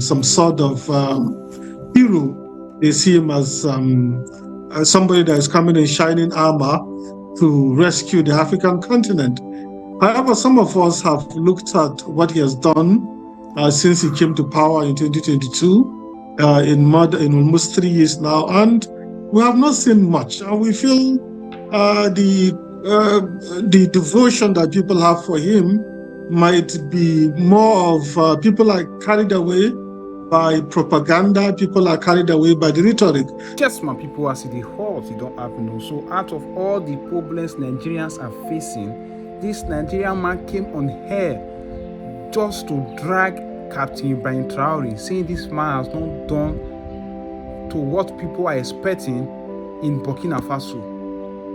some sort of hero. They see him as somebody that is coming in shining armor to rescue the African continent. However, some of us have looked at what he has done since he came to power in 2022, in almost 3 years now, and we have not seen much. And we feel the devotion that people have for him might be more of people are carried away by propaganda, people are carried away by the rhetoric. Yes, my people, as the halt, you don't have no. So out of all the problems Nigerians are facing, this Nigerian man came on air just to drag Captain Ibrahim Traoré, saying this man has not done to what people are expecting in Burkina Faso.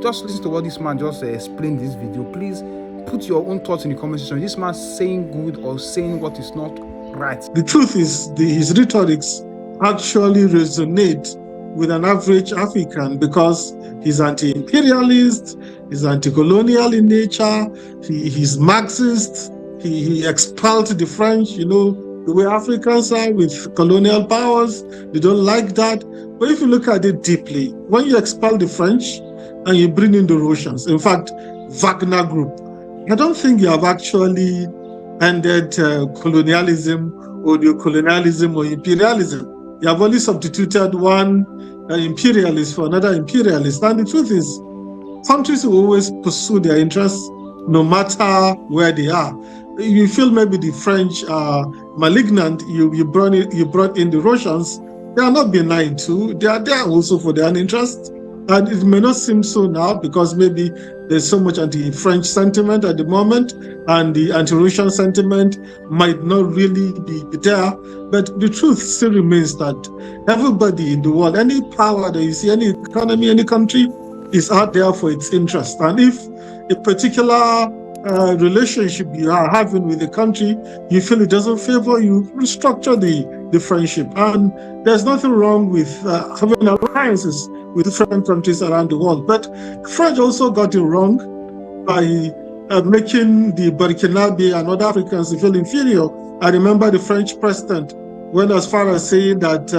Just listen to what this man just explained in this video. Please put your own thoughts in the comment section. This man saying good or saying what is not right. The truth is, his rhetorics actually resonate with an average African because he's anti-imperialist, he's anti-colonial in nature, he's Marxist, he expelled the French, the way Africans are with colonial powers. They don't like that. But if you look at it deeply, when you expel the French and you bring in the Russians, in fact, Wagner Group, I don't think you have actually ended colonialism or neocolonialism or imperialism. You have only substituted one imperialist for another imperialist. And the truth is, countries will always pursue their interests no matter where they are. You feel maybe the French are malignant, you brought in the Russians. They are not benign too. They are there also for their own interests. And it may not seem so now because maybe there's so much anti-French sentiment at the moment, and the anti-Russian sentiment might not really be there. But the truth still remains that everybody in the world, any power that you see, any economy, any country, is out there for its interest. And if a particular relationship you are having with the country, you feel it doesn't favor you, restructure the friendship. And there's nothing wrong with having alliances with different countries around the world. But the French also got it wrong by making the Burkinabe and other Africans feel inferior. I remember the French president went as far as saying that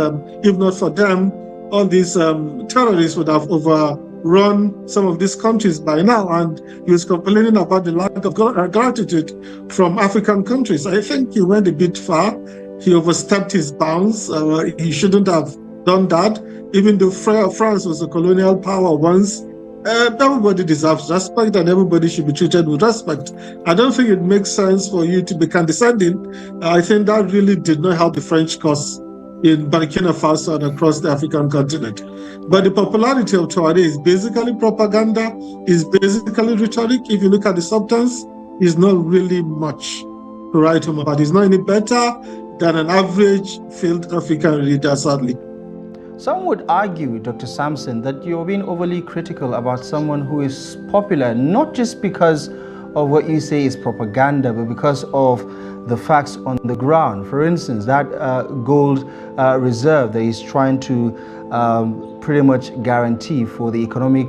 if not for them, all these terrorists would have overrun some of these countries by now, and he was complaining about the lack of gratitude from African countries. I think he went a bit far. He overstepped his bounds. He shouldn't have done that. Even though France was a colonial power once, everybody deserves respect and everybody should be treated with respect. I don't think it makes sense for you to be condescending. I think that really did not help the French cause in Burkina Faso and across the African continent. But the popularity of Traore is basically propaganda, is basically rhetoric. If you look at the substance, it's not really much to write home about. It's not any better than an average failed African leader, sadly. Some would argue, Dr. Samson, that you're being overly critical about someone who is popular, not just because of what you say is propaganda, but because of the facts on the ground. For instance, that gold reserve that he's trying to pretty much guarantee for the economic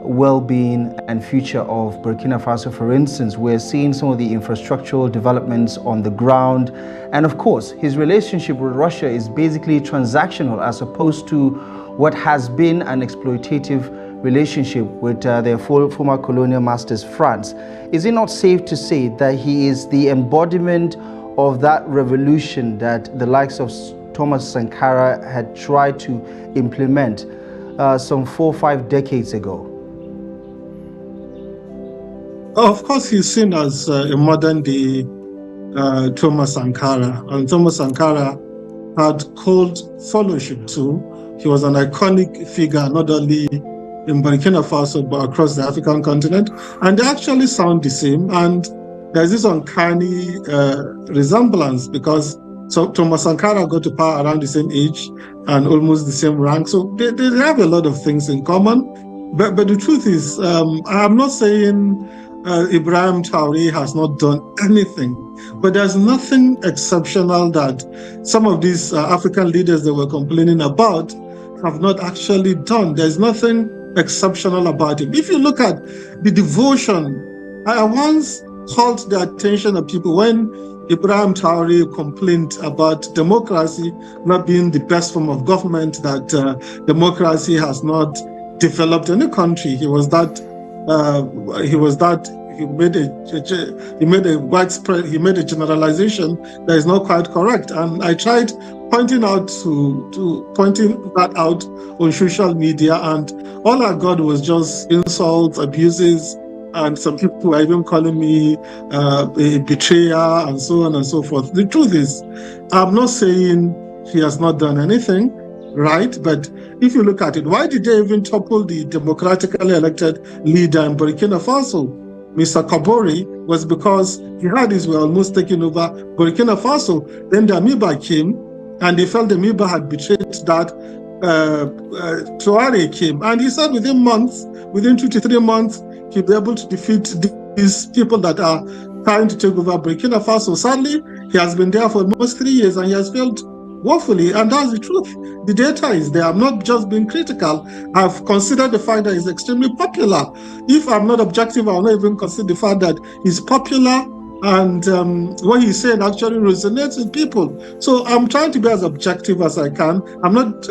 well-being and future of Burkina Faso. For instance, we're seeing some of the infrastructural developments on the ground. And of course, his relationship with Russia is basically transactional as opposed to what has been an exploitative relationship with their former colonial masters, France. Is it not safe to say that he is the embodiment of that revolution that the likes of Thomas Sankara had tried to implement some 4 or 5 decades ago? Of course, he's seen as a modern-day Thomas Sankara, and Thomas Sankara had cold fellowship too. He was an iconic figure, not only in Burkina Faso, but across the African continent, and they actually sound the same. And there's this uncanny resemblance because Thomas Sankara got to power around the same age and almost the same rank. So they have a lot of things in common. But the truth is, I'm not saying Ibrahim Traoré has not done anything, but there's nothing exceptional that some of these African leaders that were complaining about have not actually done. There's nothing exceptional about him. If you look at the devotion, I once called the attention of people when Ibrahim Traoré complained about democracy not being the best form of government, that democracy has not developed in the country. He made a generalization that is not quite correct. And I tried pointing that out on social media, and all I got was just insults, abuses, and some people were even calling me a betrayer and so on and so forth. The truth is, I'm not saying he has not done anything, right? But if you look at it, why did they even topple the democratically elected leader in Burkina Faso, Mr. Kabore? Was because jihadis were almost taking over Burkina Faso. Then the Amoeba came, and they felt the Amoeba had betrayed that. Traore came, and he said within 2 to 3 months, he'll be able to defeat these people that are trying to take over Burkina Faso. Sadly, he has been there for almost 3 years, and he has failed woefully, and that's the truth. The data is there. I'm not just being critical. I've considered the fact that he's extremely popular. If I'm not objective, I'll not even consider the fact that he's popular, and what he's saying actually resonates with people. So I'm trying to be as objective as I can. I'm not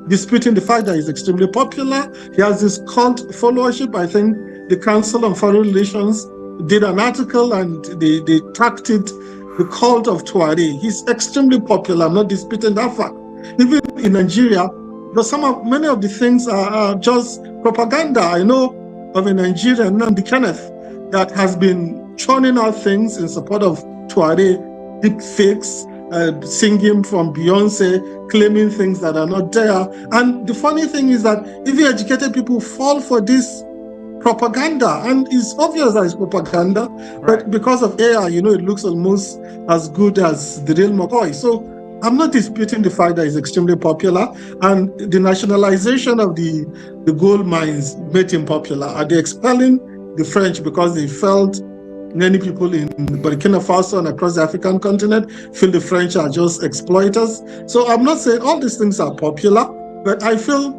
disputing the fact that he's extremely popular. He has this cult followership. I think the Council on Foreign Relations did an article, and they tracked it, the cult of Traore. He's extremely popular. I'm not disputing that fact. Even in Nigeria, many of the things are just propaganda. I know of a Nigerian, Nnamdi Kenneth, that has been churning out things in support of Traore, deep fakes, singing from Beyonce, claiming things that are not there. And the funny thing is that even educated people fall for this propaganda, and it's obvious that it's propaganda, right? But because of AI, it looks almost as good as the real McCoy. So I'm not disputing the fact that it's extremely popular, and the nationalization of the gold mines made him popular. Are they expelling the French because they felt many people in Burkina Faso and across the African continent feel the French are just exploiters? So I'm not saying all these things are popular, but I feel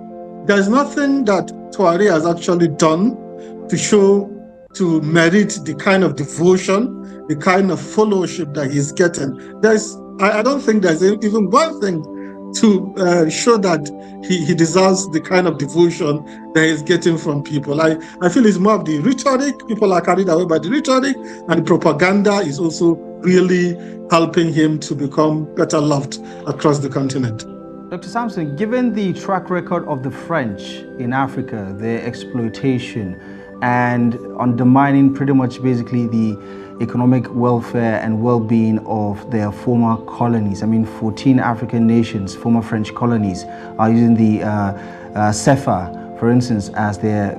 there's nothing that Traore has actually done to merit the kind of devotion, the kind of followership that he's getting. I don't think there's even one thing to show that he deserves the kind of devotion that he's getting from people. I feel it's more of the rhetoric. People are carried away by the rhetoric, and the propaganda is also really helping him to become better loved across the continent. Dr. Samson, given the track record of the French in Africa, their exploitation and undermining pretty much basically the economic welfare and well-being of their former colonies. 14 African nations, former French colonies, are using the CFA, for instance, as their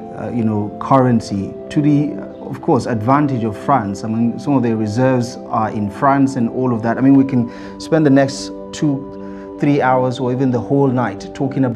currency, to the, of course, advantage of France. Some of their reserves are in France and all of that. We can spend the next 2-3 hours or even the whole night talking about